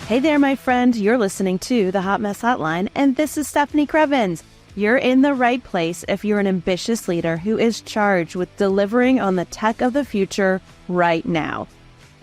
Hey there, my friend. You're listening to the Hot Mess Hotline, and this is Stephanie Krevins. You're in the right place if you're an ambitious leader who is charged with delivering on the tech of the future right now.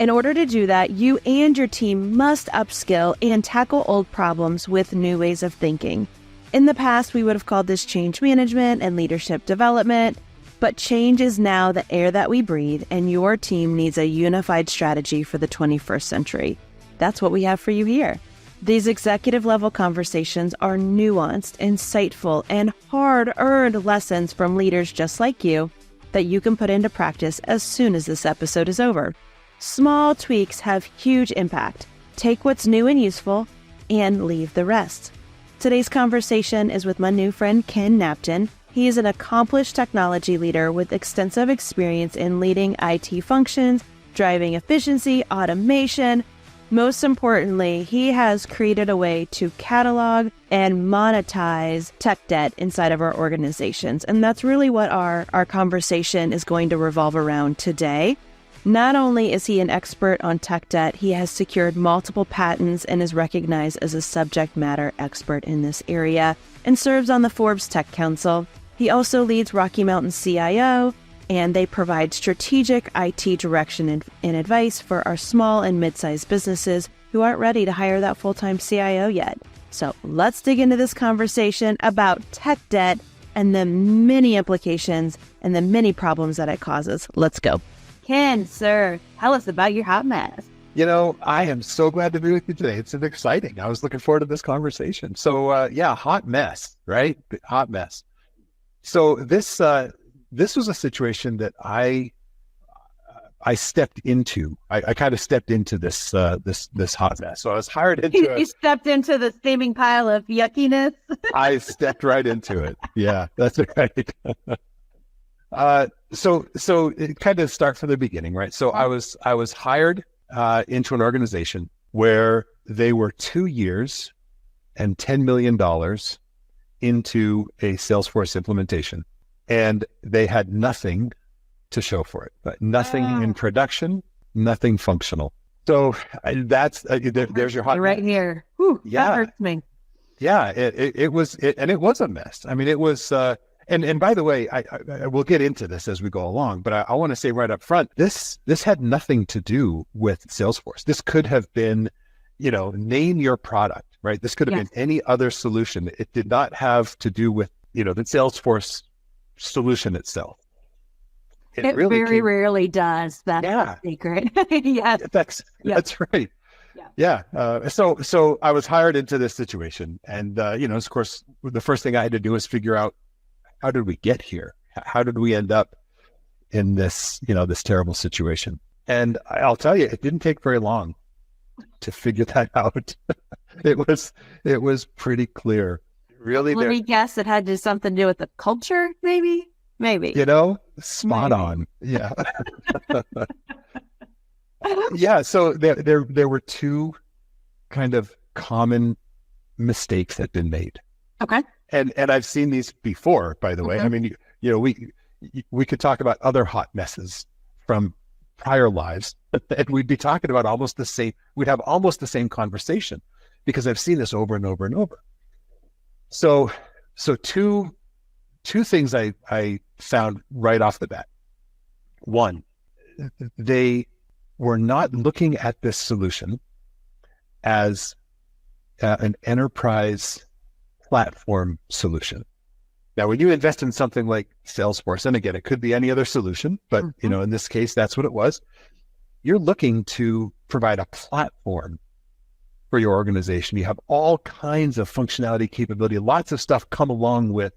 In order to do that, you and your team must upskill and tackle old problems with new ways of thinking. In the past, we would have called this change management and leadership development, but change is now the air that we breathe, and your team needs a unified strategy for the 21st century. That's what we have for you here. These executive-level conversations are nuanced, insightful, and hard-earned lessons from leaders just like you that you can put into practice as soon as this episode is over. Small tweaks have huge impact. Take what's new and useful and leave the rest. Today's conversation is with my new friend, Ken Knapton. He is an accomplished technology leader with extensive experience in leading IT functions, driving efficiency, automation. Most importantly, he has created a way to catalog and monetize tech debt inside of our organizations. And that's really what our conversation is going to revolve around today. Not only is he an expert on tech debt, he has secured multiple patents and is recognized as a subject matter expert in this area and serves on the Forbes Tech Council. He also leads Rocky Mountain CIO, and they provide strategic IT direction and advice for our small and mid-sized businesses who aren't ready to hire that full-time CIO yet. So let's dig into this conversation about tech debt and the many implications and the many problems that it causes. Let's go. Ken, sir, tell us about your hot mess. You know, I am so glad to be with you today. It's exciting. I was looking forward to this conversation. So hot mess, right? Hot mess. So this was a situation that I stepped into. I kind of stepped into this hot mess. So I was hired into You stepped into the steaming pile of yuckiness. I stepped right into it. Yeah, that's right. So it kind of start from the beginning, right? So I was hired into an organization where they were 2 years and $10 million into a Salesforce implementation. And they had nothing to show for it, but nothing in production, nothing functional. So there's your hot right mess. Here. Whew, Yeah, that hurts me. Yeah, it was a mess. I mean, it was. And by the way, I will get into this as we go along, but I want to say right up front, this had nothing to do with Salesforce. This could have been, name your product, right? This could have been any other solution. It did not have to do with, the Salesforce solution itself. It really very rarely does. That's the secret. Yes. That's right. Yeah. So I was hired into this situation, and of course, the first thing I had to do was figure out, how did we get here? How did we end up in this, this terrible situation? And I'll tell you, it didn't take very long to figure that out. It was pretty clear. Really, let me guess, it had something to do with the culture, maybe. Spot on. Yeah. Yeah. So there were two kind of common mistakes that had been made. Okay. And I've seen these before, by the way. I mean, we could talk about other hot messes from prior lives, and we'd be talking about almost the same. We'd have almost the same conversation because I've seen this over and over and over. So two things I found right off the bat. One, they were not looking at this solution as an enterprise platform solution. Now, when you invest in something like Salesforce, and again, it could be any other solution, but in this case, that's what it was. You're looking to provide a platform for your organization. You have all kinds of functionality, capability, lots of stuff come along with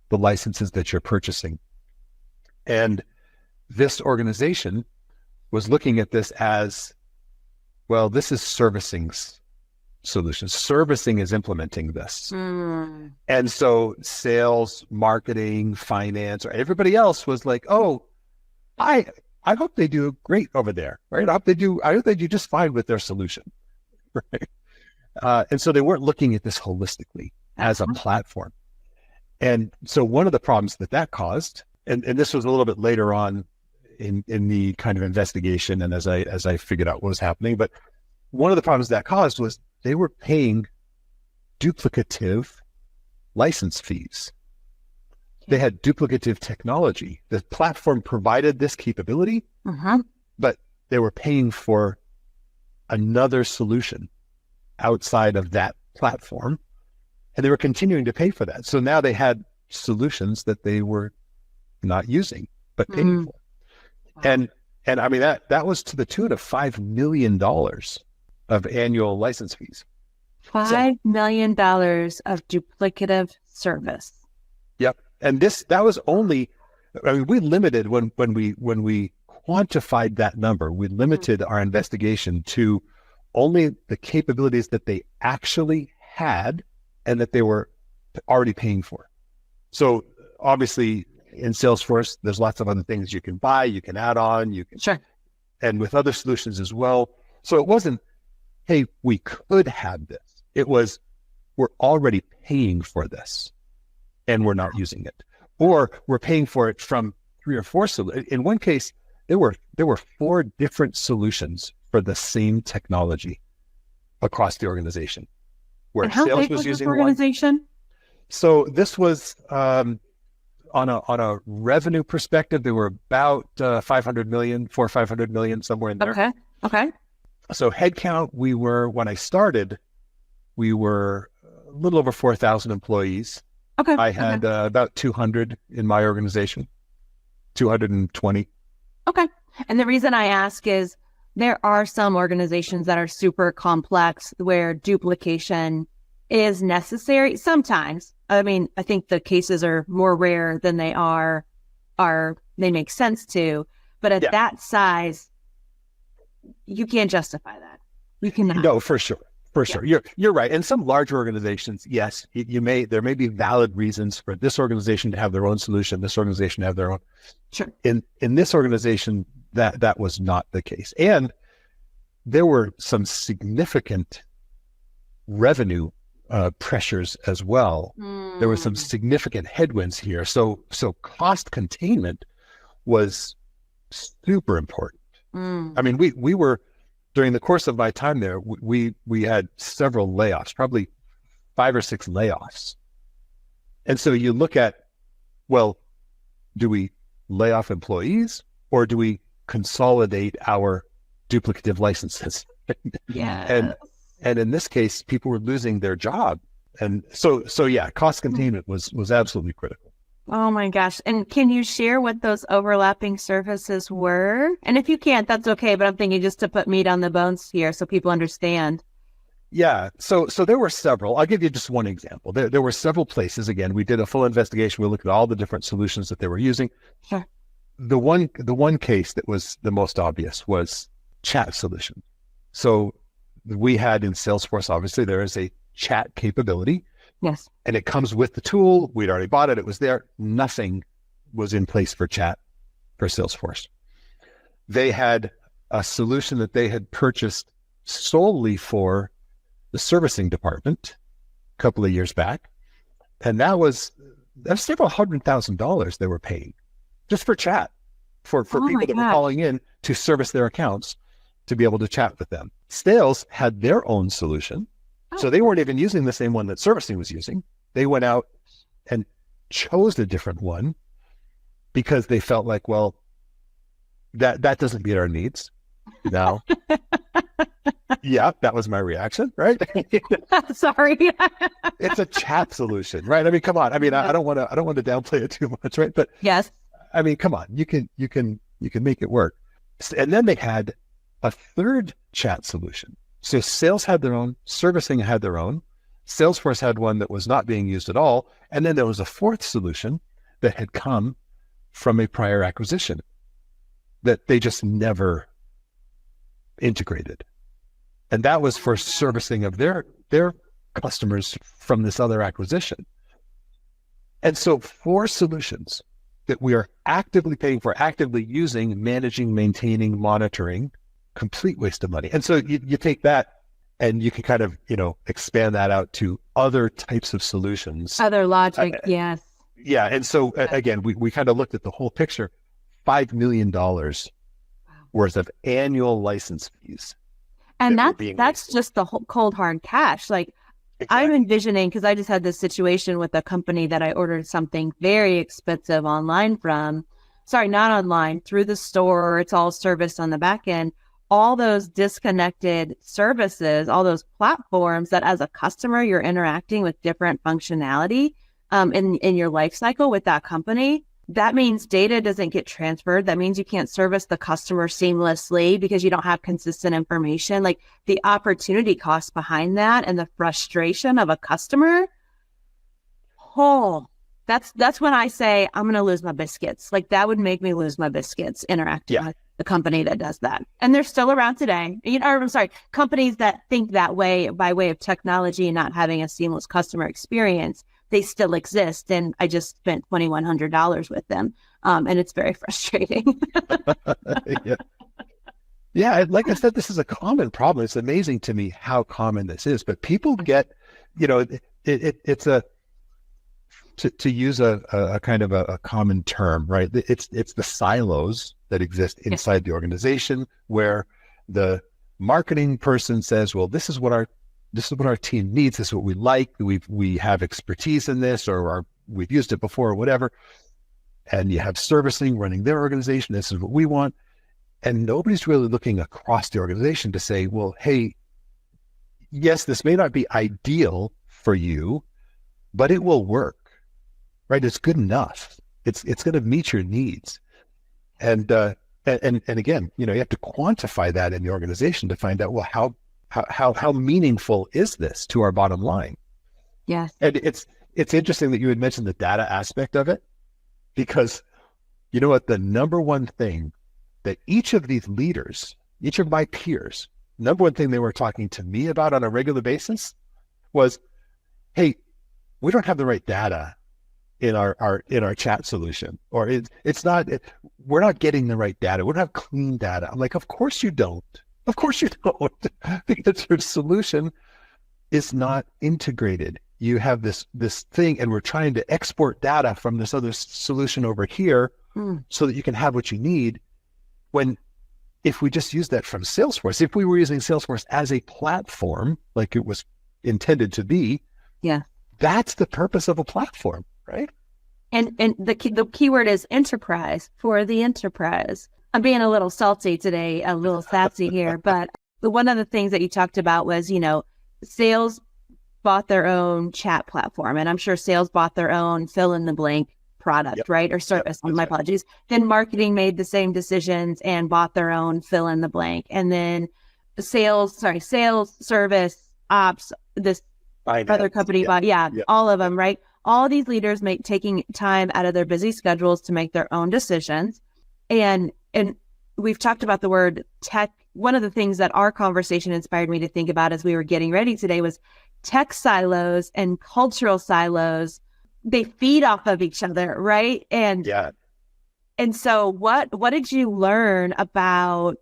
the licenses that you're purchasing. And this organization was looking at this as, well, this is servicing's solution. Servicing is implementing this. And so sales, marketing, finance, or everybody else was like, oh, I hope they do great over there, right? I hope they do just fine with their solution. Right. And so they weren't looking at this holistically as a platform. And so one of the problems that caused, and this was a little bit later on in the kind of investigation and as I figured out what was happening, but one of the problems that caused was they were paying duplicative license fees. They had duplicative technology. The platform provided this capability, but they were paying for another solution outside of that platform, and they were continuing to pay for that. So now they had solutions that they were not using, but paying for. Wow. And I mean, that was to the tune of $5 million of annual license fees. $5 million of duplicative service. Yep. And that was only, I mean, we limited when we quantified that number, we limited our investigation to only the capabilities that they actually had and that they were already paying for. So obviously in Salesforce, there's lots of other things you can buy, you can add on, Sure. And with other solutions as well. So it wasn't, hey, we could have this. It was, we're already paying for this and we're not using it. Or we're paying for it from 3 or 4 solutions. In one case, there were 4 different solutions for the same technology across the organization. Where and how sales big was using this organization? One. So this was on a revenue perspective, they were about 500 million, 400 or 500 million, somewhere in there. Okay. So headcount, when I started, we were a little over 4,000 employees. Okay. I had about 200 in my organization, 220. Okay. And the reason I ask is there are some organizations that are super complex where duplication is necessary sometimes. I mean, I think the cases are more rare than they they make sense to, but at that size, you can't justify that. You cannot. No, for sure. For sure. You're right. And some large organizations, yes, there may be valid reasons for this organization to have their own solution, this organization to have their own. Sure. In this organization, that was not the case. And there were some significant revenue pressures as well. There were some significant headwinds here. So cost containment was super important. I mean, we were, during the course of my time there, we had several layoffs, probably 5 or 6 layoffs. And so you look at, well, do we lay off employees or do we consolidate our duplicative licenses? Yeah. And in this case, people were losing their job. And so yeah, cost containment was absolutely critical. Oh my gosh. And can you share what those overlapping services were? And if you can't, that's okay. But I'm thinking just to put meat on the bones here so people understand. Yeah. So there were several. I'll give you just one example. There were several places. Again, we did a full investigation. We looked at all the different solutions that they were using. Sure. The one case that was the most obvious was chat solution. So we had in Salesforce, obviously, there is a chat capability. Yes. And it comes with the tool. We'd already bought it. It was there. Nothing was in place for chat for Salesforce. They had a solution that they had purchased solely for the servicing department a couple of years back. And that was several $100,000 they were paying just for chat for people that were calling in to service their accounts to be able to chat with them. Sales had their own solution. So they weren't even using the same one that servicing was using. They went out and chose a different one because they felt like, well, that doesn't meet our needs. Now, yeah, that was my reaction, right? Sorry. It's a chat solution, right? I mean, come on. I mean, I don't want to downplay it too much, right? But yes, I mean, come on, you can make it work. And then they had a third chat solution. So sales had their own, servicing had their own, Salesforce had one that was not being used at all. And then there was a fourth solution that had come from a prior acquisition that they just never integrated. And that was for servicing of their customers from this other acquisition. And so 4 solutions that we are actively paying for, actively using, managing, maintaining, monitoring, complete waste of money. And so you take that and you can kind of, expand that out to other types of solutions. Other logic, yes. Yeah. And so again, we kind of looked at the whole picture, $5 million worth of annual license fees. And that were being that's wasted. just the whole cold hard cash. Like I'm Exactly. envisioning, because I just had this situation with a company that I ordered something very expensive online from. Sorry, not online, through the store. It's all serviced on the back end. All those disconnected services, all those platforms that as a customer, you're interacting with different functionality in your life cycle with that company. That means data doesn't get transferred. That means you can't service the customer seamlessly because you don't have consistent information. Like the opportunity cost behind that and the frustration of a customer. Oh, that's when I say I'm going to lose my biscuits. Like that would make me lose my biscuits interacting Yeah. with the company that does that. And they're still around today. I'm sorry, companies that think that way by way of technology and not having a seamless customer experience, they still exist. And I just spent $2,100 with them. And it's very frustrating. Yeah. Yeah. Like I said, this is a common problem. It's amazing to me how common this is, but people get, it's to use a kind of a common term, right? It's the silos that exist inside the organization where the marketing person says, well, this is what our team needs. This is what we like. We have expertise in this, or we've used it before, or whatever. And you have servicing running their organization. This is what we want. And nobody's really looking across the organization to say, well, hey, yes, this may not be ideal for you, but it will work, right? It's good enough. It's going to meet your needs. And again, you have to quantify that in the organization to find out, well, how meaningful is this to our bottom line? Yes. And it's interesting that you had mentioned the data aspect of it, because you know what, the number one thing that each of these leaders, each of my peers, number one thing they were talking to me about on a regular basis was, hey, we don't have the right data in our chat solution, or we're not getting the right data. We don't have clean data. I'm like, of course you don't. Of course you don't, because your solution is not integrated. You have this thing, and we're trying to export data from this other solution over here so that you can have what you need. When if we just use that from Salesforce, if we were using Salesforce as a platform like it was intended to be, yeah, that's the purpose of a platform, right? And the key word is enterprise, for the enterprise. I'm being a little salty today, a little sassy here, but one of the things that you talked about was, sales bought their own chat platform, and I'm sure sales bought their own fill in the blank product, Yep. right? Or service. Yep. My apologies. Then marketing made the same decisions and bought their own fill in the blank. And then sales, service, ops, this other company bought, all of them, right? All these leaders taking time out of their busy schedules to make their own decisions. And we've talked about the word tech. One of the things that our conversation inspired me to think about as we were getting ready today was tech silos and cultural silos. They feed off of each other, right? And so what did you learn about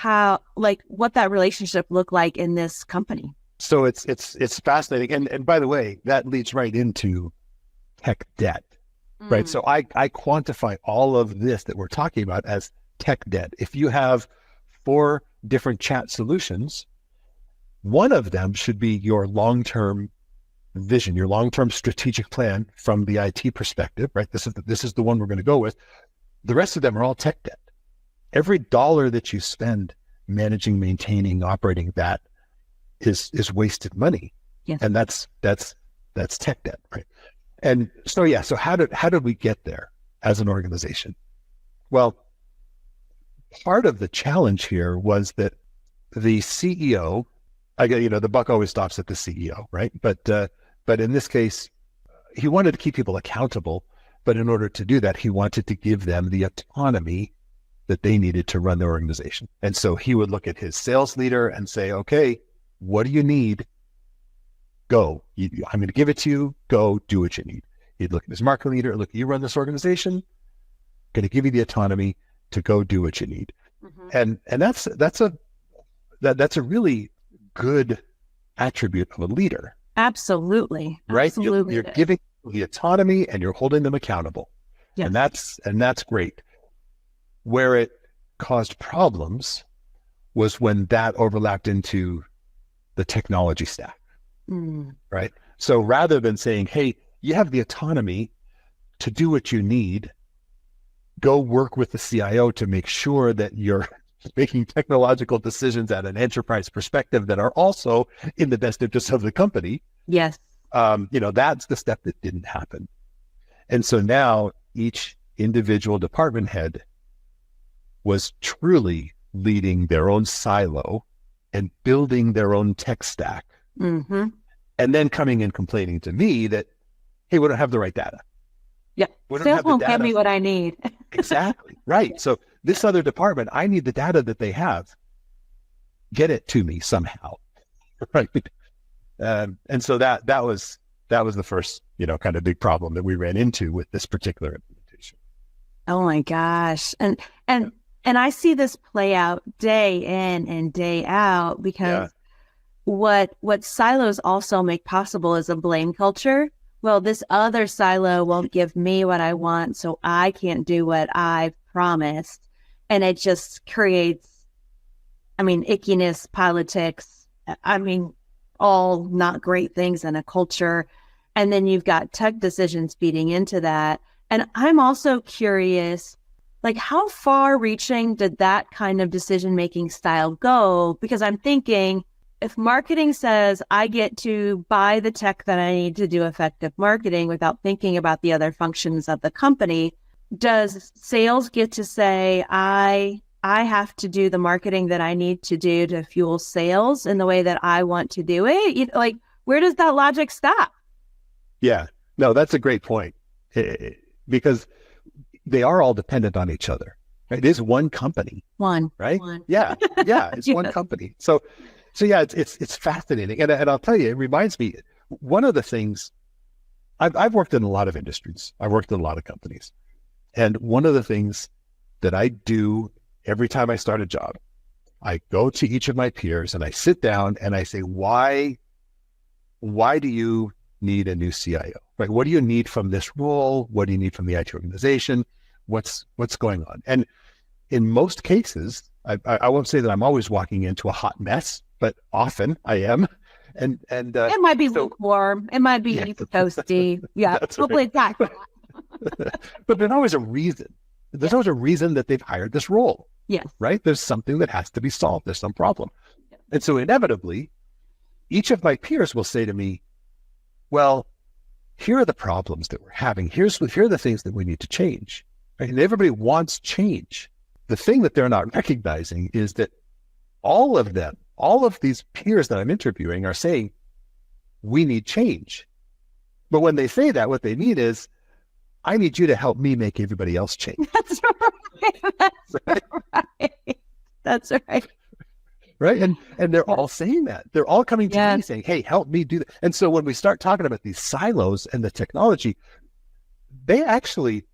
what that relationship looked like in this company? So it's fascinating. And by the way, that leads right into tech debt, right? So I quantify all of this that we're talking about as tech debt. If you have 4 different chat solutions, one of them should be your long-term vision, your long-term strategic plan from the IT perspective, right? This is the one we're going to go with. The rest of them are all tech debt. Every dollar that you spend managing, maintaining, operating that is wasted money. Yes. And that's tech debt, right? And so how did we get there as an organization? Well, part of the challenge here was that the CEO, the buck always stops at the CEO, right? But in this case, he wanted to keep people accountable, but in order to do that, he wanted to give them the autonomy that they needed to run their organization. And so he would look at his sales leader and say, okay, what do you need? Go. I'm going to give it to you. Go do what you need. He'd look at his marketing leader. Look, you run this organization. I'm going to give you the autonomy to go do what you need. Mm-hmm. And that's a really good attribute of a leader. Absolutely. Right? Absolutely. You're giving the autonomy and you're holding them accountable. Yes. And that's great. Where it caused problems was when that overlapped into the technology stack, right? So rather than saying, hey, you have the autonomy to do what you need, go work with the CIO to make sure that you're making technological decisions at an enterprise perspective that are also in the best interest of the company. Yes. That's the step that didn't happen. And so now each individual department head was truly leading their own silo and building their own tech stack. Mm-hmm. And then coming and complaining to me that, hey, we don't have the right data. Yeah. Sales won't give me what I need. Exactly. Right. So this other department, I need the data that they have. Get it to me somehow. Right. And so that was the first, kind of big problem that we ran into with this particular implementation. Oh my gosh. And I see this play out day in and day out because what silos also make possible is a blame culture. Well, this other silo won't give me what I want, so I can't do what I've promised. And it just creates, ickiness, politics, all not great things in a culture. And then you've got tech decisions feeding into that. And I'm also curious, how far reaching did that kind of decision-making style go? Because I'm thinking, if marketing says I get to buy the tech that I need to do effective marketing without thinking about the other functions of the company, does sales get to say I have to do the marketing that I need to do to fuel sales in the way that I want to do it? Where does that logic stop? Yeah, no, that's a great point because they are all dependent on each other. Right? It is one company. One. Right? One. Yeah, it's one company. So yeah, it's fascinating. And I'll tell you, it reminds me, one of the things, I've worked in a lot of industries. I've worked in a lot of companies. And one of the things that I do every time I start a job, I go to each of my peers and I sit down and I say, why do you need a new CIO? Right? What do you need from this role? What do you need from the IT organization? What's going on? And in most cases, I won't say that I'm always walking into a hot mess, but often I am. And it might be lukewarm. It might be toasty. Yeah, hopefully it's not. But there's always a reason. There's always a reason that they've hired this role. Yes. Right? There's something that has to be solved. There's some problem. Yeah. And so inevitably, each of my peers will say to me, well, here are the problems that we're having. Here are the things that we need to change. Right? And everybody wants change. The thing that they're not recognizing is that all of these peers that I'm interviewing are saying, we need change. But when they say that, what they mean is, I need you to help me make everybody else change. That's right. That's right. Right. And they're all saying that. They're all coming to me saying, hey, help me do that. And so when we start talking about these silos and the technology, they actually,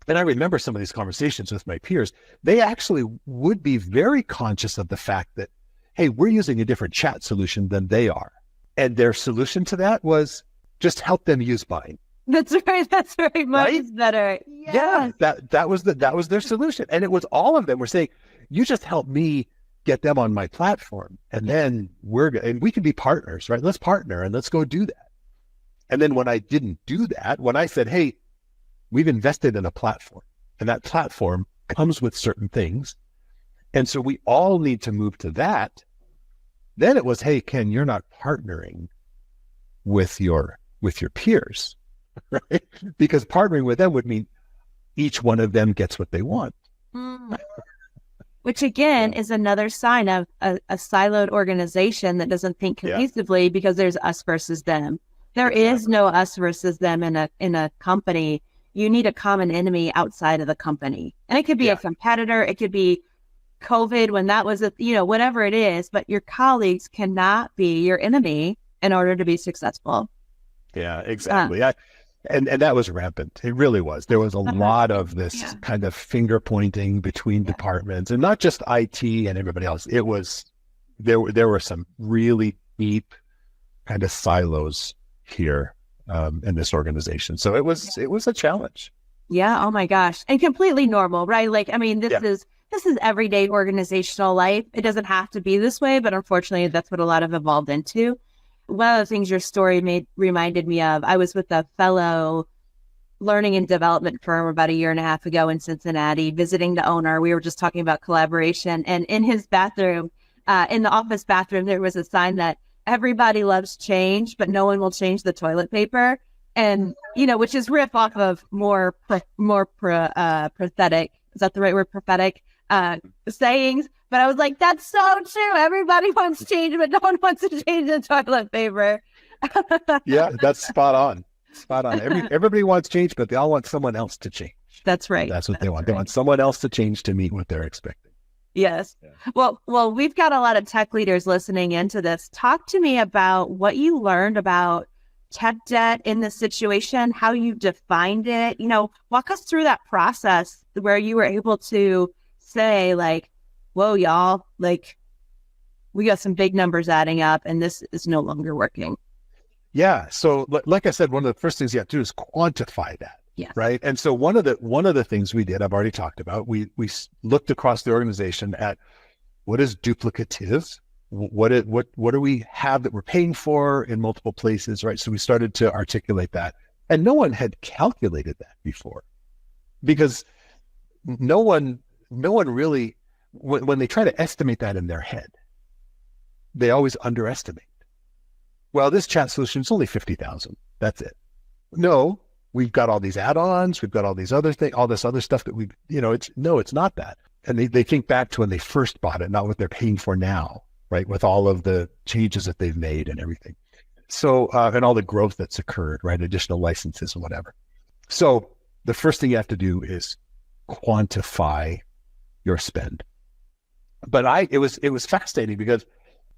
and I remember some of these conversations with my peers, they actually would be very conscious of the fact that, hey, we're using a different chat solution than they are. And their solution to that was just help them use mine. That's right. That's right. Mine is better. Yes. Yeah. That was their solution. And it was all of them were saying, you just help me get them on my platform. And then we can be partners, right? Let's partner and let's go do that. And then when I didn't do that, when I said, hey, we've invested in a platform and that platform comes with certain things. And so we all need to move to that. Then it was, hey, Ken, you're not partnering with your peers, right? Because partnering with them would mean each one of them gets what they want. Which again is another sign of a siloed organization that doesn't think cohesively because there's us versus them. There is no us versus them in a company. You need a common enemy outside of the company. And it could be a competitor. It could be COVID when that was, whatever it is, but your colleagues cannot be your enemy in order to be successful. Yeah, exactly. And that was rampant. It really was. There was a lot of this kind of finger pointing between departments and not just IT and everybody else. It was, there were some really deep kind of silos here in this organization. So it was a challenge. Yeah. Oh my gosh. And completely normal, right? Like, I mean, this this is everyday organizational life. It doesn't have to be this way, but unfortunately, that's what a lot have evolved into. One of the things your story reminded me of, I was with a fellow learning and development firm about a year and a half ago in Cincinnati, visiting the owner. We were just talking about collaboration. And in his bathroom, in the office bathroom, there was a sign that everybody loves change, but no one will change the toilet paper. And, which is riff off of more prophetic, is that the right word? Prophetic sayings. But I was like, that's so true. Everybody wants change, but no one wants to change the toilet paper. Yeah, that's spot on. Spot on. Everybody wants change, but they all want someone else to change. That's right. That's what they want. Right. They want someone else to change to meet what they're expecting. Yes. Yeah. Well, we've got a lot of tech leaders listening into this. Talk to me about what you learned about tech debt in this situation, how you defined it. Walk us through that process where you were able to say, like, whoa, y'all, like, we got some big numbers adding up and this is no longer working. Yeah. So like I said, one of the first things you have to do is quantify that. Yes. Right. And so one of the things we did, I've already talked about, we looked across the organization at what is duplicative, what do we have that we're paying for in multiple places, right? So we started to articulate that, and no one had calculated that before, because no one really, when they try to estimate that in their head, they always underestimate. Well, this chat solution is only 50,000. That's it. No. We've got all these add-ons. We've got all these other things, all this other stuff that it's not that. And they think back to when they first bought it, not what they're paying for now, right? With all of the changes that they've made and everything. So, and all the growth that's occurred, right? Additional licenses and whatever. So the first thing you have to do is quantify your spend. But it was fascinating because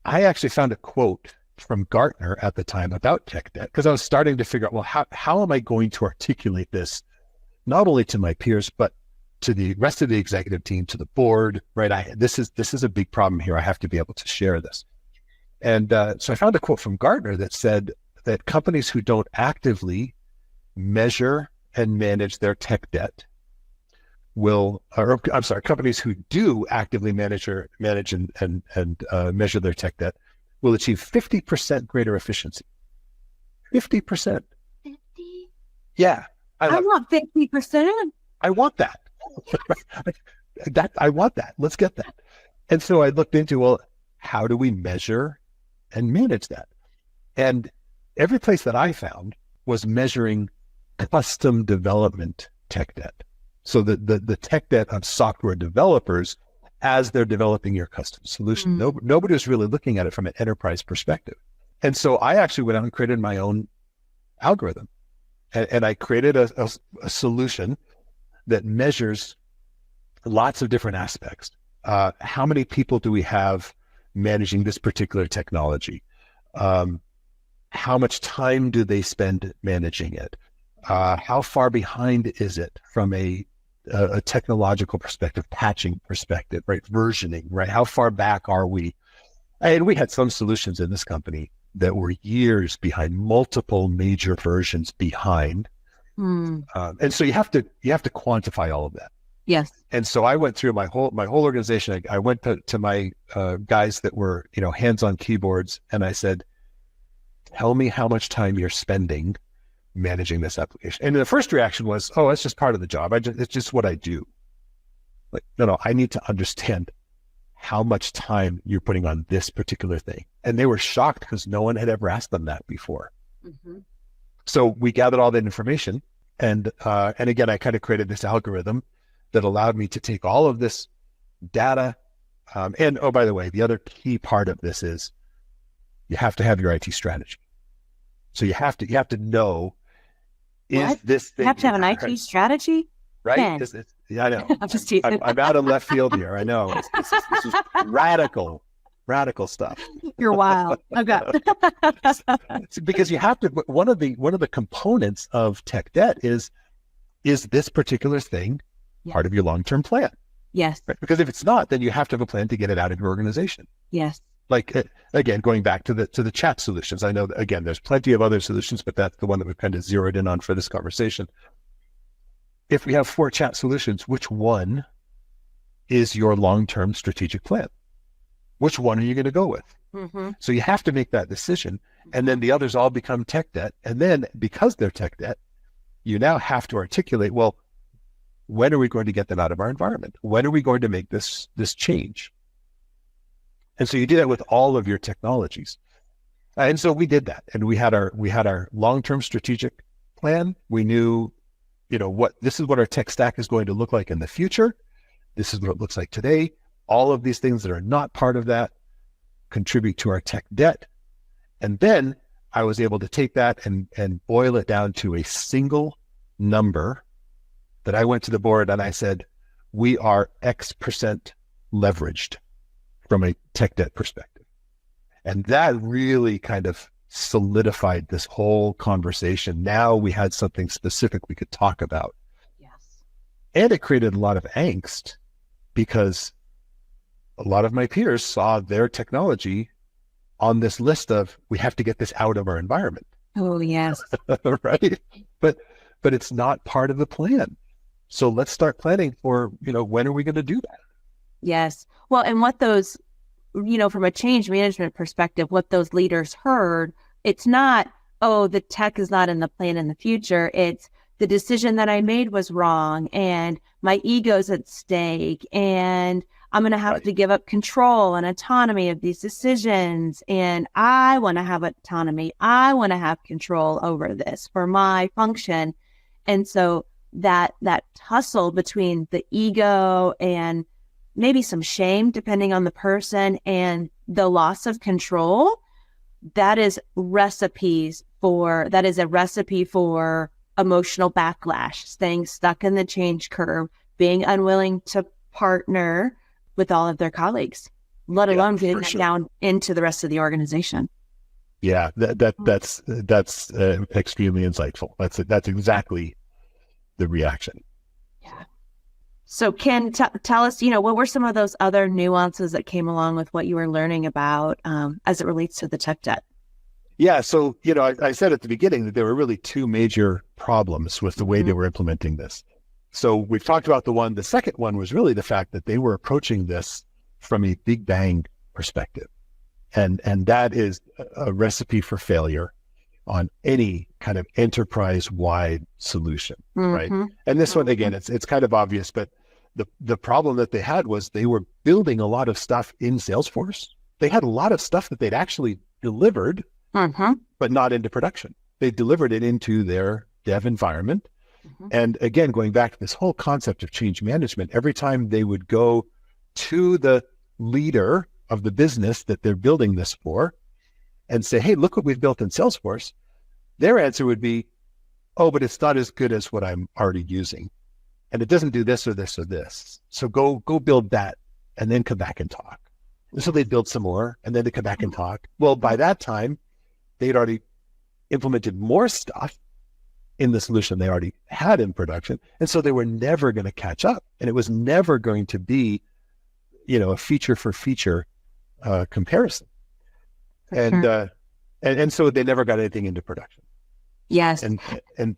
I actually found a quote from Gartner at the time about tech debt, because I was starting to figure out, well, how am I going to articulate this, not only to my peers, but to the rest of the executive team, to the board, right? This is a big problem here. I have to be able to share this. And so I found a quote from Gartner that said that companies who don't actively measure and manage their tech debt companies who do actively manage and measure their tech debt will achieve 50% greater efficiency. 50%. 50? Yeah. I want 50%. I want that. I want that. Let's get that. And so I looked into, well, how do we measure and manage that? And every place that I found was measuring custom development tech debt. So the tech debt of software developers as they're developing your custom solution. Nobody was really looking at it from an enterprise perspective. And so I actually went out and created my own algorithm. And I created a solution that measures lots of different aspects. How many people do we have managing this particular technology? How much time do they spend managing it? How far behind is it from a technological perspective, patching perspective, right? Versioning, right? How far back are we? And we had some solutions in this company that were years behind, multiple major versions behind. And so you have to quantify all of that. Yes. And so I went through my whole organization. I went to my guys that were, hands on keyboards, and I said, tell me how much time you're spending managing this application. And the first reaction was, oh, it's just part of the job. It's just what I do. Like, no, I need to understand how much time you're putting on this particular thing. And they were shocked because no one had ever asked them that before. Mm-hmm. So we gathered all that information. And again, I kind of created this algorithm that allowed me to take all of this data. And oh, by the way, the other key part of this is you have to have your IT strategy. So you have to know, this thing, you have to have an IT strategy? Right? Yeah, I know. I'm just teasing. I'm out of left field here. I know. This is radical stuff. You're wild. Okay. Because you have to. One of the components of tech debt is this particular thing part of your long-term plan? Yes. Right? Because if it's not, then you have to have a plan to get it out of your organization. Yes. Like, again, going back to the chat solutions, I know that, again, there's plenty of other solutions, but that's the one that we've kind of zeroed in on for this conversation. If we have 4 chat solutions, which one is your long-term strategic plan. Which one are you going to go with? Mm-hmm. So you have to make that decision. And then the others all become tech debt. And then because they're tech debt, you now have to articulate, well, when are we going to get them out of our environment? When are we going to make this change? And so you do that with all of your technologies. And so we did that. And we had our long-term strategic plan. We knew, this is what our tech stack is going to look like in the future. This is what it looks like today. All of these things that are not part of that contribute to our tech debt. And then I was able to take that and boil it down to a single number that I went to the board and I said, we are X% leveraged from a tech debt perspective. And that really kind of solidified this whole conversation. Now we had something specific we could talk about. Yes. And it created a lot of angst because a lot of my peers saw their technology on this list of, we have to get this out of our environment. Oh, yes. Right. But it's not part of the plan. So let's start planning for, when are we going to do that? Yes. Well, and what those, from a change management perspective, what those leaders heard, it's not, oh, the tech is not in the plan in the future. It's the decision that I made was wrong and my ego's at stake and I'm going to have to give up control and autonomy of these decisions. And I want to have autonomy. I want to have control over this for my function. And so that tussle between the ego and maybe some shame, depending on the person, and the loss of control, that is a recipe for emotional backlash, staying stuck in the change curve, being unwilling to partner with all of their colleagues, let alone getting that down into the rest of the organization. Yeah, that's extremely insightful. That's exactly the reaction. Yeah. So Ken, tell us, what were some of those other nuances that came along with what you were learning about as it relates to the tech debt? Yeah. So, I said at the beginning that there were really two major problems with the way they were implementing this. So we've talked about the second one was really the fact that they were approaching this from a big bang perspective. And that is a recipe for failure on any kind of enterprise-wide solution, right? And this one, again, it's kind of obvious, but the problem that they had was they were building a lot of stuff in Salesforce. They had a lot of stuff that they'd actually delivered, but not into production. They delivered it into their dev environment. And again, going back to this whole concept of change management, every time they would go to the leader of the business that they're building this for and say, hey, look what we've built in Salesforce, their answer would be, oh, but it's not as good as what I'm already using. And it doesn't do this or this or this. So go build that and then come back and talk. And so they'd build some more and then they come back and talk. Well, by that time, they'd already implemented more stuff in the solution they already had in production. And so they were never going to catch up. And it was never going to be, a feature for feature comparison. And so they never got anything into production. Yes. And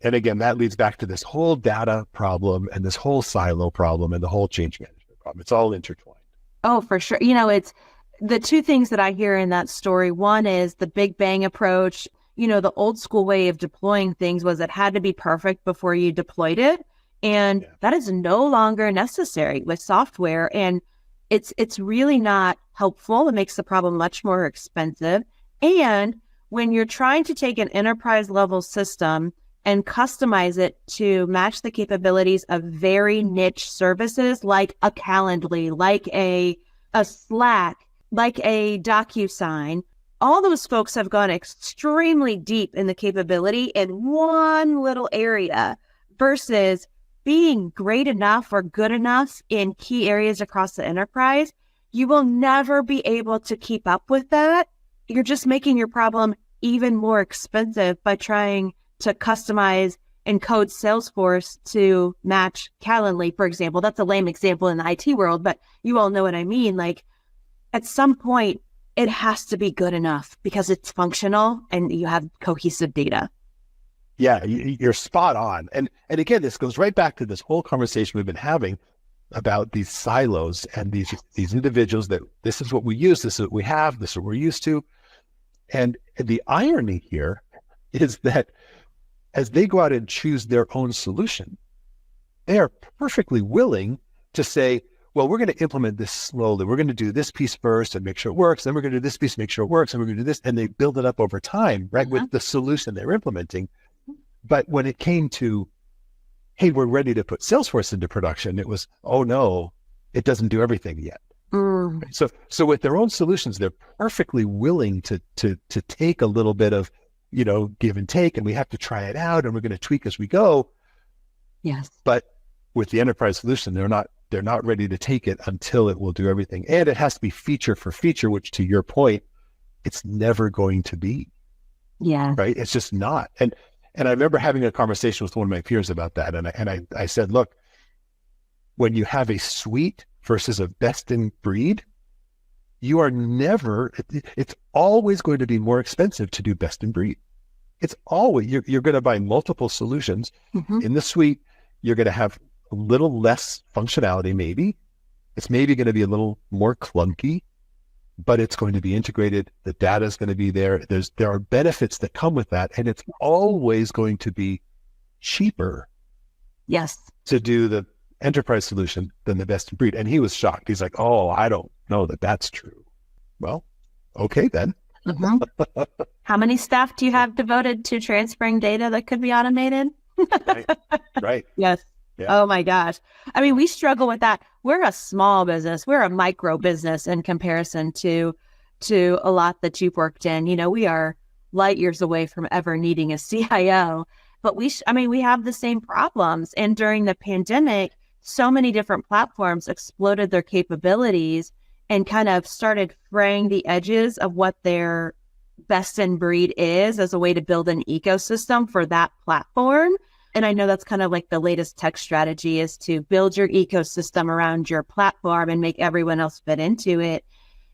again, that leads back to this whole data problem and this whole silo problem and the whole change management problem. It's all intertwined. Oh, for sure. It's the two things that I hear in that story. One is the big bang approach. The old school way of deploying things was it had to be perfect before you deployed it. And that is no longer necessary with software. And it's really not helpful. It makes the problem much more expensive. And when you're trying to take an enterprise level system and customize it to match the capabilities of very niche services like a Calendly, like a Slack, like a DocuSign, all those folks have gone extremely deep in the capability in one little area versus being great enough or good enough in key areas across the enterprise. You will never be able to keep up with that. You're just making your problem even more expensive by trying to customize and code Salesforce to match Calendly, for example. That's a lame example in the IT world, but you all know what I mean. Like at some point, it has to be good enough because it's functional and you have cohesive data. Yeah, you're spot on. And again, this goes right back to this whole conversation we've been having. about these silos and these individuals that this is what we use, this is what we have, this is what we're used to. And the irony here is that as they go out and choose their own solution, they are perfectly willing to say, well, we're going to implement this slowly. We're going to do this piece first and make sure it works. Then we're going to do this piece, make sure it works. And we're going to do this. And they build it up over time, right, with the solution they're implementing. But when it came to, hey, we're ready to put Salesforce into production, it was, oh no, it doesn't do everything yet. Right? So with their own solutions, they're perfectly willing to take a little bit of, give and take, and we have to try it out and we're going to tweak as we go. Yes. But with the enterprise solution, they're not ready to take it until it will do everything. And it has to be feature for feature, which to your point, it's never going to be. Yeah. Right. It's just not. And I remember having a conversation with one of my peers about that. And I said, look, when you have a suite versus a best in breed, you are never, it's always going to be more expensive to do best in breed. It's always, you're going to buy multiple solutions in the suite. You're going to have a little less functionality, maybe. It's maybe going to be a little more clunky, but it's going to be integrated. The data is going to be there. There are benefits that come with that. And it's always going to be cheaper. Yes. To do the enterprise solution than the best in breed. And he was shocked. He's like, oh, I don't know that that's true. Well, okay then. How many staff do you have devoted to transferring data that could be automated? Right. Yes. Yeah. Oh my gosh. I mean, we struggle with that. We're a small business. We're a micro business in comparison to a lot that you've worked in. We are light years away from ever needing a CIO, but we have the same problems. And during the pandemic, so many different platforms exploded their capabilities and kind of started fraying the edges of what their best in breed is as a way to build an ecosystem for that platform. And I know that's kind of like the latest tech strategy is to build your ecosystem around your platform and make everyone else fit into it.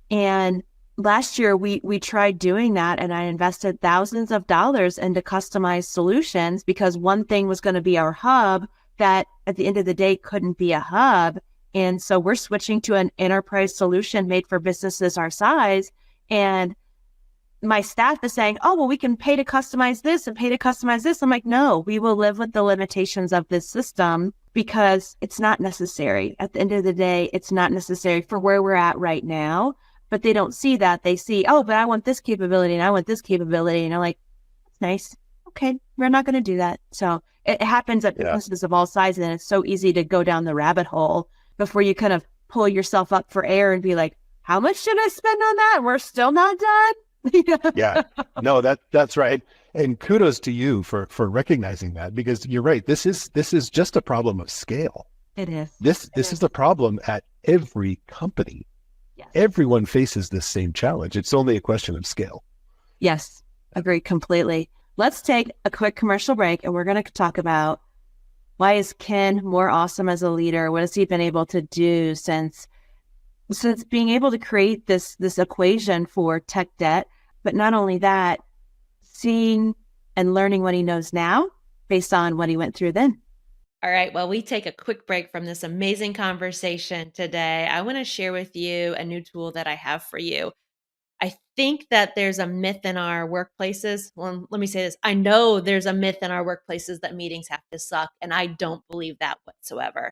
And last year we tried doing that, and I invested thousands of dollars into customized solutions because one thing was going to be our hub that at the end of the day couldn't be a hub. And so we're switching to an enterprise solution made for businesses our size. And my staff is saying, oh, well, we can pay to customize this and pay to customize this. I'm like, no, we will live with the limitations of this system because it's not necessary. At the end of the day, it's not necessary for where we're at right now. But they don't see that. They see, oh, but I want this capability and I want this capability. And I'm like, that's nice. Okay, we're not going to do that. So it happens at businesses of all sizes. And it's so easy to go down the rabbit hole before you kind of pull yourself up for air and be like, how much should I spend on that? We're still not done. Yeah, no, that's right. And kudos to you for recognizing that, because you're right. This is just a problem of scale. It is. This is a problem at every company. Yes. Everyone faces this same challenge. It's only a question of scale. Yes, agree completely. Let's take a quick commercial break, and we're going to talk about why is Ken more awesome as a leader? What has he been able to do since being able to create this equation for tech debt, but not only that, seeing and learning what he knows now based on what he went through then. All right. Well, we take a quick break from this amazing conversation today. I want to share with you a new tool that I have for you. I think that there's a myth in our workplaces. Well, let me say this. I know there's a myth in our workplaces that meetings have to suck, and I don't believe that whatsoever.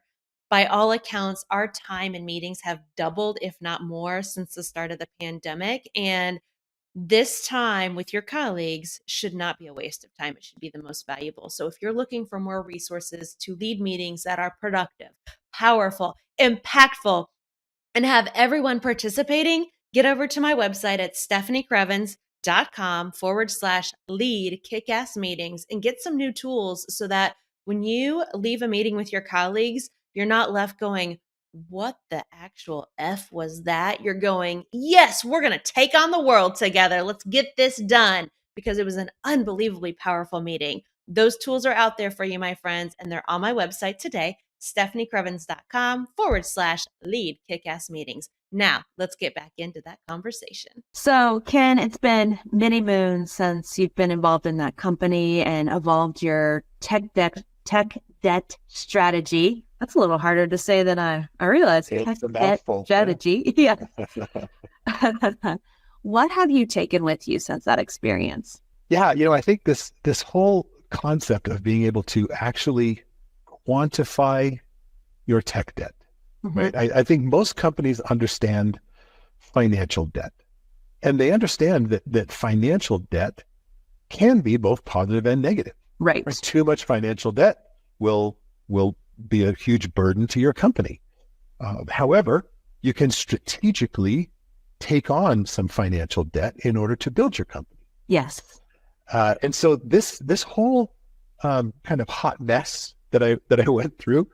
By all accounts, our time in meetings have doubled, if not more, since the start of the pandemic. And this time with your colleagues should not be a waste of time. It should be the most valuable. So if you're looking for more resources to lead meetings that are productive, powerful, impactful, and have everyone participating, get over to my website at stephaniecrevens.com/lead kick-ass meetings and get some new tools so that when you leave a meeting with your colleagues, you're not left going, what the actual F was that? You're going, yes, we're going to take on the world together. Let's get this done, because it was an unbelievably powerful meeting. Those tools are out there for you, my friends, and they're on my website today, stephaniecrevens.com/lead kick-ass meetings. Now, let's get back into that conversation. So, Ken, it's been many moons since you've been involved in that company and evolved your tech debt strategy. That's a little harder to say than I realized. It's a Tech debt mouthful. strategy. Yeah. What have you taken with you since that experience? Yeah, I think this whole concept of being able to actually quantify your tech debt, right? I think most companies understand financial debt, and they understand that financial debt can be both positive and negative. Right. Too much financial debt will be a huge burden to your company. However, you can strategically take on some financial debt in order to build your company. Yes. And so this whole kind of hot mess that I went through,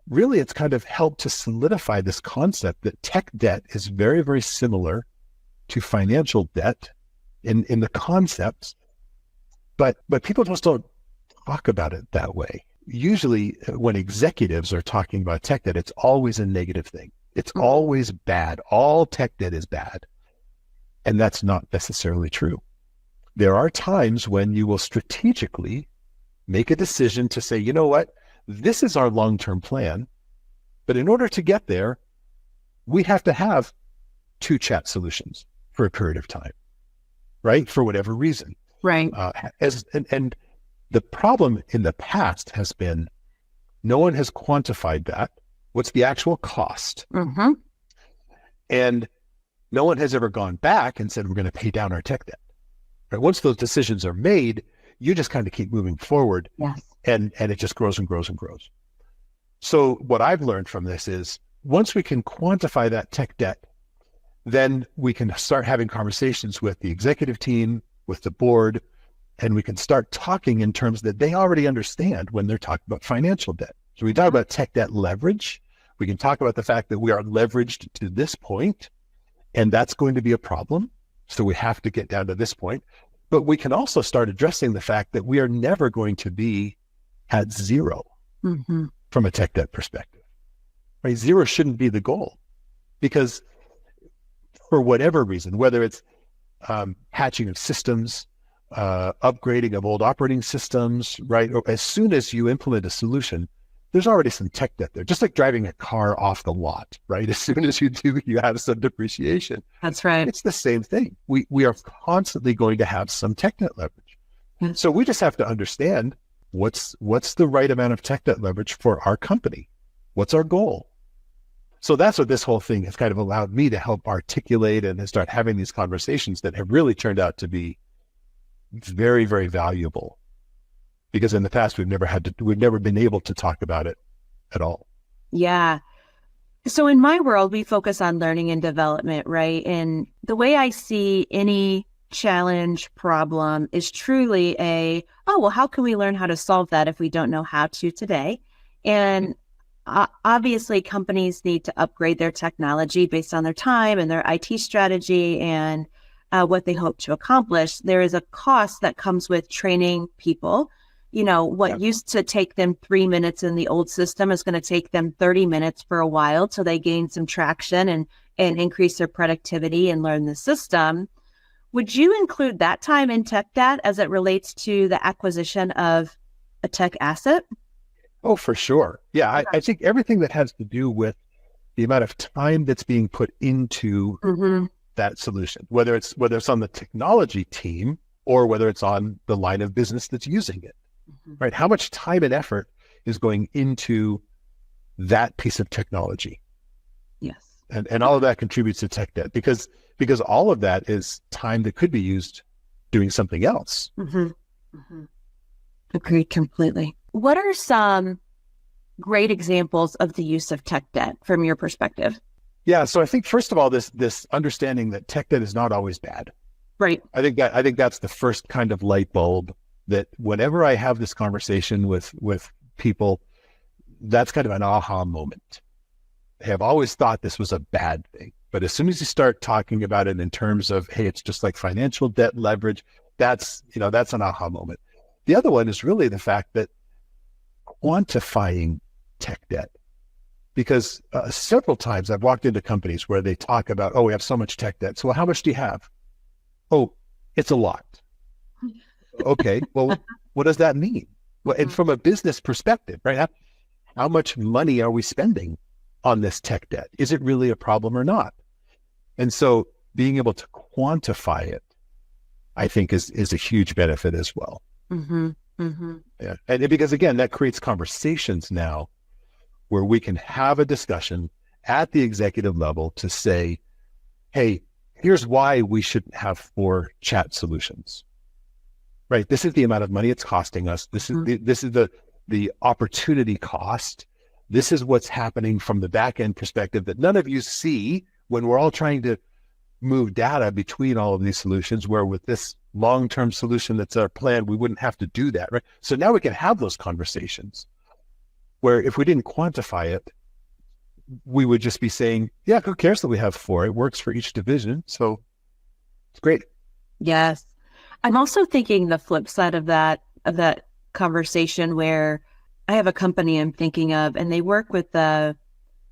really, it's kind of helped to solidify this concept that tech debt is very, very similar to financial debt in the concepts, but people just don't talk about it that way. Usually when executives are talking about tech debt, it's always a negative thing. It's always bad. All tech debt is bad. And that's not necessarily true. There are times when you will strategically make a decision to say, you know what, this is our long-term plan, but in order to get there, we have to have 2 chat solutions for a period of time, right? For whatever reason. Right. And the problem in the past has been no one has quantified that. What's the actual cost? And no one has ever gone back and said, we're going to pay down our tech debt. Right? Once those decisions are made, you just kind of keep moving forward. Yes. And it just grows and grows and grows. So what I've learned from this is once we can quantify that tech debt, then we can start having conversations with the executive team, with the board, and we can start talking in terms that they already understand when they're talking about financial debt. So we talk about tech debt leverage. We can talk about the fact that we are leveraged to this point, and that's going to be a problem. So we have to get down to this point. But we can also start addressing the fact that we are never going to be at zero from a tech debt perspective. Right? Zero shouldn't be the goal, because for whatever reason, whether it's patching of systems, upgrading of old operating systems, right? Or as soon as you implement a solution, there's already some tech debt there, just like driving a car off the lot, right? As soon as you do, you have some depreciation. That's right. It's the same thing. We are constantly going to have some tech debt leverage. So we just have to understand what's the right amount of tech debt leverage for our company. What's our goal? So that's what this whole thing has kind of allowed me to help articulate and start having these conversations that have really turned out to be very, very valuable, because in the past we've never been able to talk about it at all. Yeah. So in my world, we focus on learning and development, right? And the way I see any challenge, problem is truly how can we learn how to solve that if we don't know how to today? And obviously companies need to upgrade their technology based on their time and their IT strategy and what they hope to accomplish. There is a cost that comes with training people. What used to take them 3 minutes in the old system is going to take them 30 minutes for a while till they gain some traction and increase their productivity and learn the system. Would you include that time in tech debt as it relates to the acquisition of a tech asset? Oh, for sure. Yeah, I think everything that has to do with the amount of time that's being put into that solution, whether it's on the technology team or whether it's on the line of business that's using it, right? How much time and effort is going into that piece of technology? Yes. And all of that contributes to tech debt because all of that is time that could be used doing something else. Agreed completely. What are some great examples of the use of tech debt from your perspective? Yeah, so I think first of all, this understanding that tech debt is not always bad. Right. I think that's the first kind of light bulb that whenever I have this conversation with people, that's kind of an aha moment. I have always thought this was a bad thing, but as soon as you start talking about it in terms of, hey, it's just like financial debt leverage, that's an aha moment. The other one is really the fact that quantifying tech debt, because several times I've walked into companies where they talk about, we have so much tech debt. So how much do you have? Oh, it's a lot. Okay, well, what does that mean? Well, and from a business perspective, right? how much money are we spending on this tech debt? Is it really a problem or not? And so being able to quantify it, I think is a huge benefit as well. Mm-hmm. Mm-hmm. Yeah. And because again, that creates conversations now where we can have a discussion at the executive level to say, hey, here's why we shouldn't have 4 chat solutions, right? This is the amount of money it's costing us. This is the opportunity cost. This is what's happening from the back end perspective that none of you see when we're all trying to move data between all of these solutions, where with this long-term solution that's our plan, we wouldn't have to do that, right? So now we can have those conversations where if we didn't quantify it, we would just be saying, yeah, who cares that we have 4? It works for each division. So it's great. Yes. I'm also thinking the flip side of that conversation, where I have a company I'm thinking of, and they work with a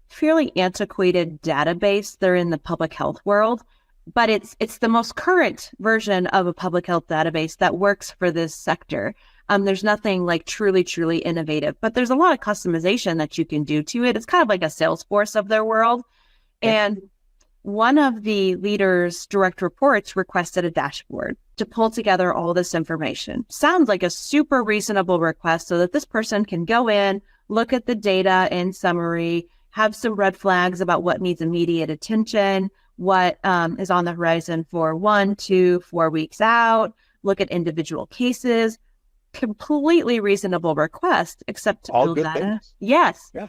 fairly antiquated database. They're in the public health world, but it's the most current version of a public health database that works for this sector. There's nothing like truly innovative, but there's a lot of customization that you can do to it. It's kind of like a Salesforce of their world. Yeah. And one of the leaders' direct reports requested a dashboard to pull together all this information. Sounds like a super reasonable request so that this person can go in, look at the data in summary, have some red flags about what needs immediate attention, what is on the horizon for 1, 2, 4 weeks out, look at individual cases. Completely reasonable request, except to build that out. Yes. Yeah.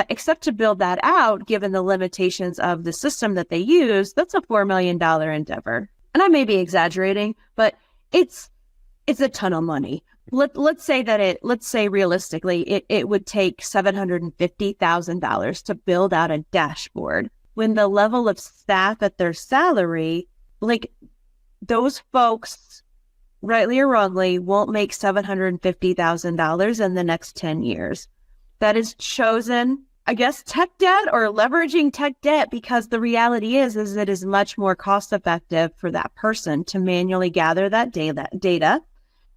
Except to build that out, given the limitations of the system that they use, that's a $4 million endeavor. And I may be exaggerating, but it's a ton of money. Let's say realistically, it would take $750,000 to build out a dashboard, when the level of staff at their salary, like those folks, rightly or wrongly, won't make $750,000 in the next 10 years. That is chosen, I guess, tech debt or leveraging tech debt, because the reality is it is much more cost effective for that person to manually gather that data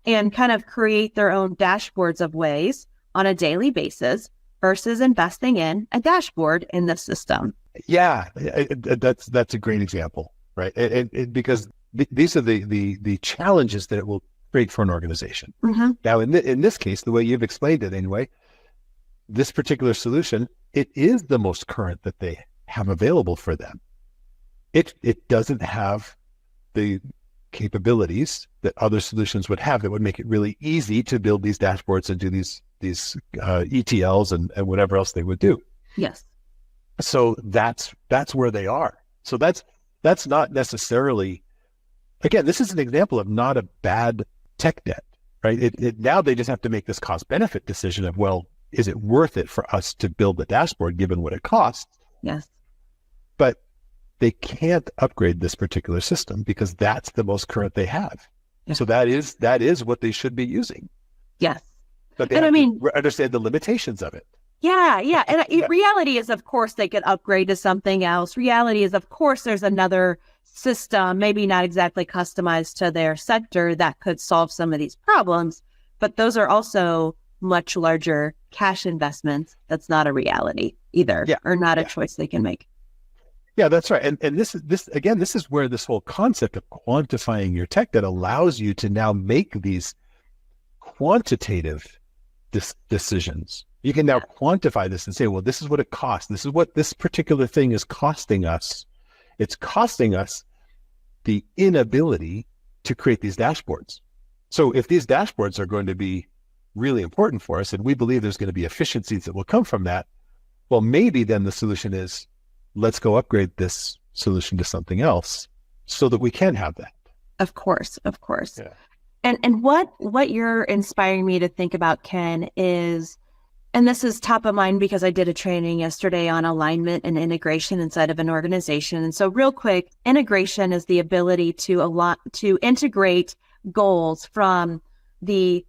and kind of create their own dashboards of ways on a daily basis versus investing in a dashboard in the system. Yeah, that's a great example, right? Because these are the challenges that it will create for an organization. Mm-hmm. Now, in this case, the way you've explained it anyway, this particular solution, it is the most current that they have available for them. It doesn't have the capabilities that other solutions would have that would make it really easy to build these dashboards and do these ETLs and whatever else they would do. Yes. So that's where they are. So that's not necessarily, again, this is an example of not a bad tech debt, right? Now they just have to make this cost benefit decision of, well, is it worth it for us to build the dashboard given what it costs? Yes. But they can't upgrade this particular system because that's the most current they have. Yeah. So that is what they should be using. Yes. But they have to understand the limitations of it. Yeah. And reality is, of course, they could upgrade to something else. Reality is, of course, there's another system, maybe not exactly customized to their sector, that could solve some of these problems. But those are also much larger cash investments. That's not a reality either, or not a choice they can make. Yeah, that's right. And this is where this whole concept of quantifying your tech debt allows you to now make these quantitative decisions. You can now quantify this and say, well, this is what it costs. This is what this particular thing is costing us. It's costing us the inability to create these dashboards. So if these dashboards are going to be really important for us, and we believe there's going to be efficiencies that will come from that, well, maybe then the solution is, let's go upgrade this solution to something else so that we can have that. Of course. Yeah. And what you're inspiring me to think about, Ken, is, and this is top of mind because I did a training yesterday on alignment and integration inside of an organization. And so real quick, integration is the ability to integrate goals from the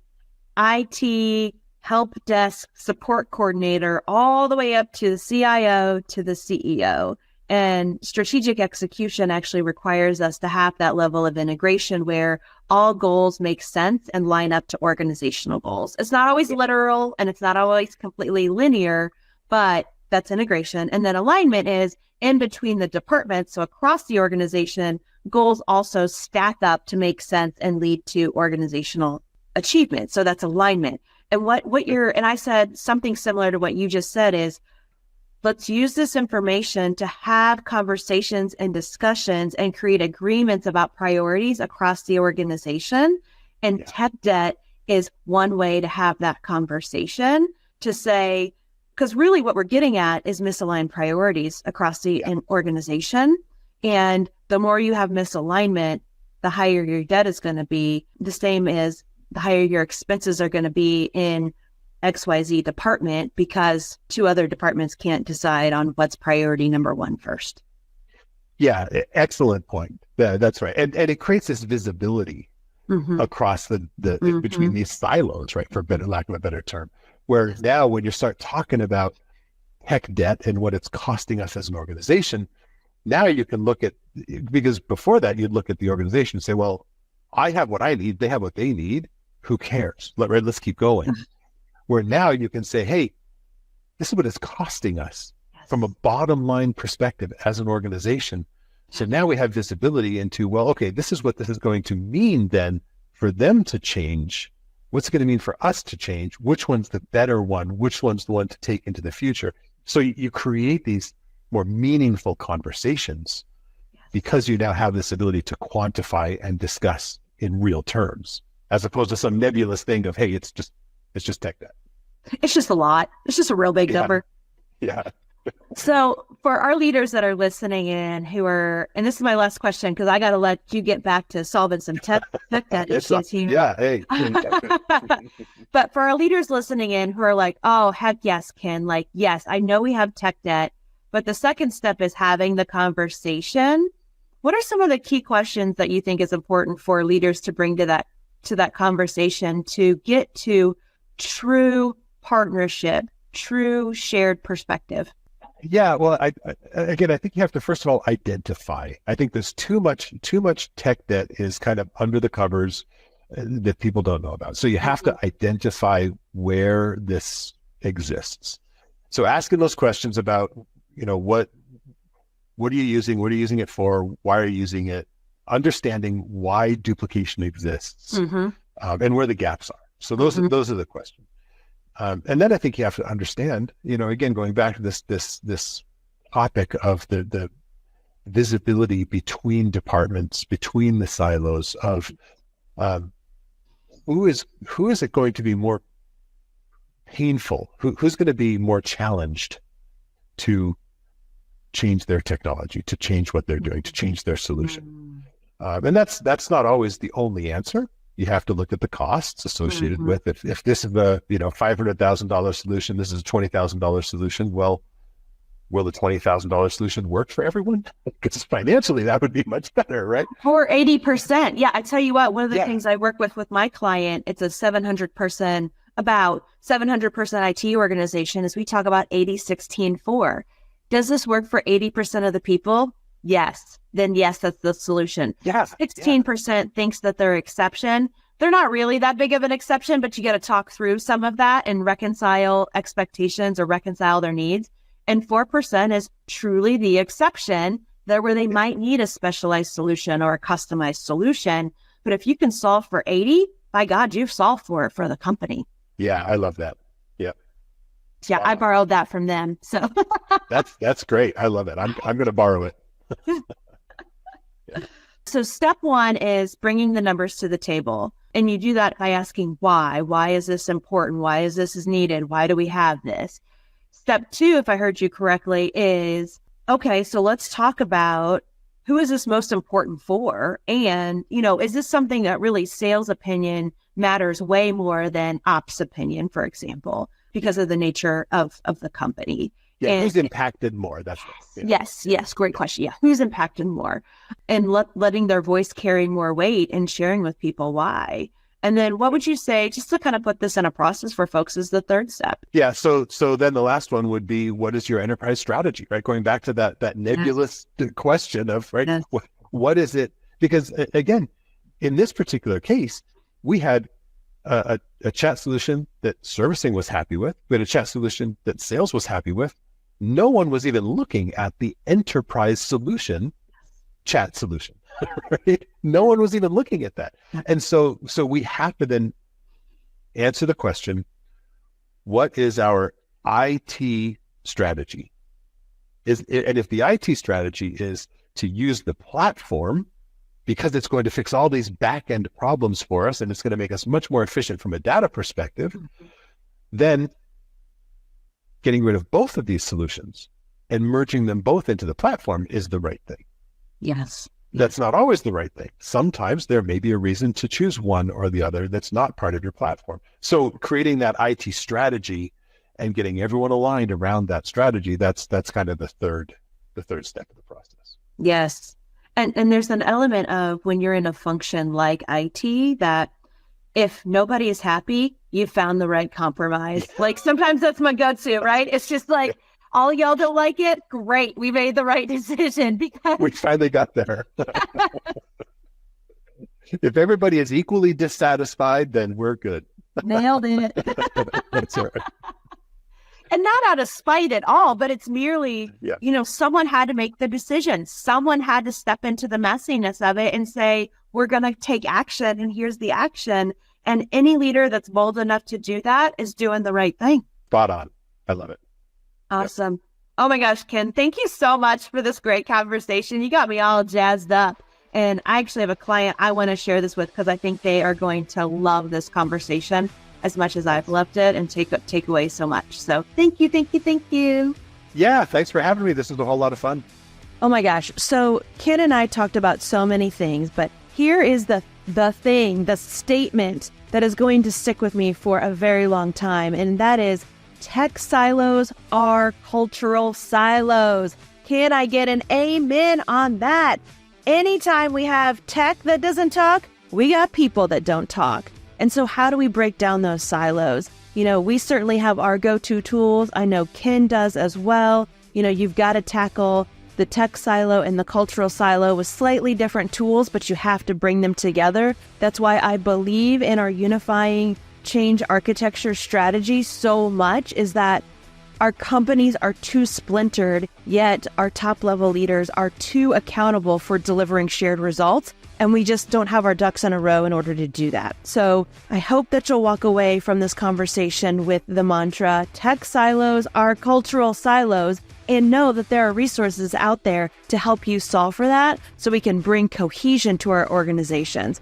IT help desk support coordinator all the way up to the CIO to the CEO. And strategic execution actually requires us to have that level of integration where all goals make sense and line up to organizational goals. It's not always literal and it's not always completely linear, but that's integration. And then alignment is in between the departments. So across the organization, goals also stack up to make sense and lead to organizational achievement. So that's alignment. And and I said something similar to what you just said is, let's use this information to have conversations and discussions and create agreements about priorities across the organization. And tech debt is one way to have that conversation to say, because really what we're getting at is misaligned priorities across the organization. And the more you have misalignment, the higher your debt is going to be. The same as the higher your expenses are going to be in XYZ department because two other departments can't decide on what's priority number one first. Yeah, excellent point. That's right. And it creates this visibility across the between these silos, right? For lack of a better term, where now when you start talking about tech debt and what it's costing us as an organization, now you can look at, because before that you'd look at the organization and say, well, I have what I need, they have what they need. Who cares? Let's keep going. Where now you can say, hey, this is what it's costing us from a bottom line perspective as an organization. So now we have visibility into, well, okay, this is what this is going to mean then for them to change. What's it going to mean for us to change? Which one's the better one? Which one's the one to take into the future? So you create these more meaningful conversations because you now have this ability to quantify and discuss in real terms, as opposed to some nebulous thing of, hey, it's just tech debt. It's just a lot. It's just a real big number. Yeah. So for our leaders that are listening in who are, and this is my last question, because I got to let you get back to solving some tech debt issues here. Yeah. Hey. But for our leaders listening in who are like, oh, heck yes, Ken, like, yes, I know we have tech debt, but the second step is having the conversation. What are some of the key questions that you think is important for leaders to bring to that conversation to get to true partnership, true shared perspective? Yeah, well, I think you have to first of all identify. I think there's too much tech debt is kind of under the covers that people don't know about. So you have to identify where this exists. So asking those questions about, what are you using? What are you using it for? Why are you using it? Understanding why duplication exists and where the gaps are. So those are the questions. And then I think you have to understand, again, going back to this topic of the visibility between departments, between the silos of who is it going to be more painful? Who's going to be more challenged to change their technology, to change what they're doing, to change their solution? And that's not always the only answer. You have to look at the costs associated with it. If this is a $500,000 solution, this is a $20,000 solution. Well, will the $20,000 solution work for everyone? Because financially, that would be much better, right? Or 80%. Yeah, I tell you what. One of the things I work with my client, it's a 700%, about 700% IT organization. Is we talk about 80-16-4. Does this work for 80% of the people? Yes. Then yes, that's the solution. Yes. 16% thinks that they're exception. They're not really that big of an exception, but you got to talk through some of that and reconcile expectations or reconcile their needs. And 4% is truly the exception, there where they might need a specialized solution or a customized solution. But if you can solve for 80, by God, you've solved for it for the company. Yeah, I love that. Yeah. Yeah, I borrowed that from them. So that's great. I love it. I'm going to borrow it. So step one is bringing the numbers to the table. And you do that by asking why. Why is this important? Why is this needed? Why do we have this? Step two, if I heard you correctly, is, okay, so let's talk about who is this most important for? And, is this something that really sales opinion matters way more than ops opinion, for example, because of the nature of the company? Yeah, and who's impacted more? That's yes, great question. Yeah, who's impacted more, and letting their voice carry more weight and sharing with people why. And then what would you say, just to kind of put this in a process for folks, is the third step? Yeah. So then the last one would be, what is your enterprise strategy, right? Going back to that nebulous question of, right, Yes. what is it? Because again, in this particular case, we had a chat solution that servicing was happy with. We had a chat solution that sales was happy with. No one was even looking at the enterprise solution, chat solution, right? No one was even looking at that. And so we have to then answer the question, what is our IT strategy? And if the IT strategy is to use the platform because it's going to fix all these back-end problems for us and it's going to make us much more efficient from a data perspective, then getting rid of both of these solutions and merging them both into the platform is the right thing. Yes. That's not always the right thing. Sometimes there may be a reason to choose one or the other that's not part of your platform. So creating that IT strategy and getting everyone aligned around that strategy, that's kind of the third step of the process. Yes. And there's an element of when you're in a function like IT that if nobody is happy, you found the right compromise. Like sometimes that's my go-to, right? It's just like, all y'all don't like it? Great. We made the right decision because we finally got there. If everybody is equally dissatisfied, then we're good. Nailed it. That's right. And not out of spite at all, but it's merely, someone had to make the decision. Someone had to step into the messiness of it and say, we're going to take action and here's the action. And any leader that's bold enough to do that is doing the right thing. Spot on. I love it. Awesome. Yep. Oh my gosh, Ken, thank you so much for this great conversation. You got me all jazzed up. And I actually have a client I want to share this with because I think they are going to love this conversation as much as I've loved it and take away so much. So thank you. Yeah, thanks for having me. This was a whole lot of fun. Oh my gosh. So Ken and I talked about so many things, but here is the statement that is going to stick with me for a very long time. And that is, tech silos are cultural silos. Can I get an amen on that? Anytime we have tech that doesn't talk, we got people that don't talk. And so how do we break down those silos? We certainly have our go-to tools. I know Ken does as well. You've got to tackle the tech silo and the cultural silo with slightly different tools, but you have to bring them together. That's why I believe in our unifying change architecture strategy so much, is that our companies are too splintered, yet our top level leaders are too accountable for delivering shared results. And we just don't have our ducks in a row in order to do that. So I hope that you'll walk away from this conversation with the mantra, tech silos are cultural silos, and know that there are resources out there to help you solve for that so we can bring cohesion to our organizations.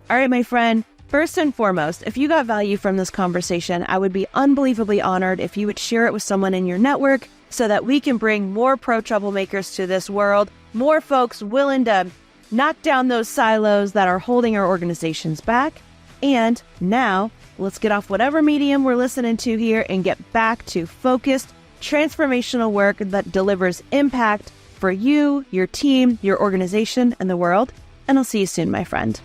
All right, my friend, first and foremost, if you got value from this conversation, I would be unbelievably honored if you would share it with someone in your network so that we can bring more pro troublemakers to this world, more folks willing to knock down those silos that are holding our organizations back. And now let's get off whatever medium we're listening to here and get back to focused, transformational work that delivers impact for you, your team, your organization, and the world. And I'll see you soon, my friend.